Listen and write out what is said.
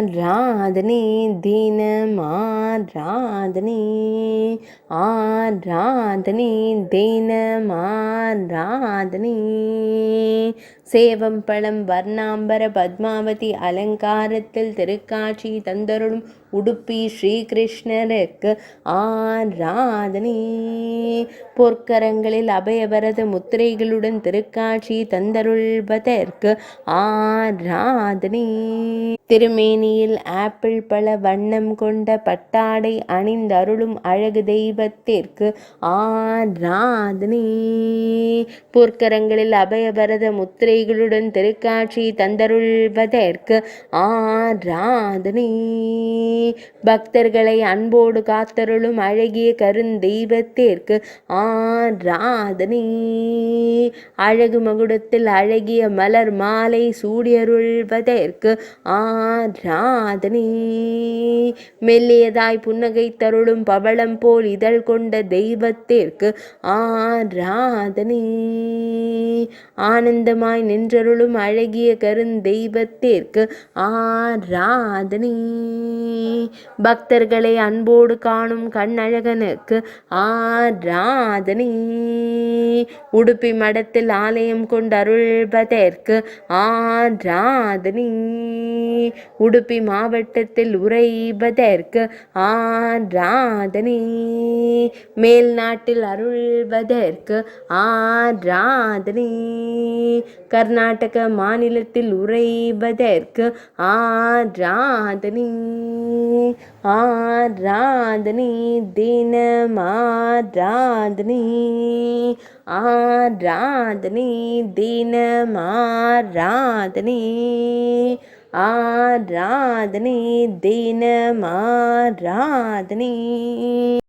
ஆராதனை தினம் ஆராதனை ஆராதனை தினம் ஆராதனை சேவம் பழம் வர்ணாம்பர பத்மாவதி அலங்காரத்தில் திருக்காட்சி தந்தருளும் உடுப்பி ஸ்ரீகிருஷ்ணருக்கு ஆராதனை பொற்கரங்களில் அபயவரத முத்திரைகளுடன் திருக்காட்சி தந்தருள்வதற்கு ஆராதனை திருமேனியில் ஆப்பிள் பழ வண்ணம் கொண்ட பட்டாடை அணிந்தருளும் அழகு தெய்வத்திற்கு ஆராதனை பொற்கரங்களில் அபயவரத முத்திரைகளுடன் திருக்காட்சி தந்தருள்வதற்கு ஆராதனை பக்தர்களை அன்போடு காத்தருளும் அழகிய கருந்தெய்வத்திற்கு ஆராதனை அழகு மகுடத்தில் அழகிய மலர் மாலை சூடியருள்வதற்கு ஆராதனை மெல்லியதாய் புன்னகை தருளும் பவளம் போல் இதழ் கொண்ட தெய்வத்திற்கு ஆராதனை ஆனந்தமாய் நின்றருளும் அழகிய கருந்தெய்வத்திற்கு ஆராதனை பக்தர்களை அன்போடு காணும் கண்ணழகனுக்கு ஆராதனை உடுப்பி மடத்தில் ஆலயம் கொண்டருள்வதற்கு ஆராதனை உடுப்பி மாவட்டத்தில் உறைவதற்கு ஆராதனை மேல் நாட்டில் அருள்வதற்கு ஆராதனை கர்நாடக மாநிலத்தில் உறைவதற்கு ஆராதனை ஆராதனை தினம் ஆராதனை ஆராதனை தினம் ஆராதனை ஆராதனை தினம் ஆராதனை.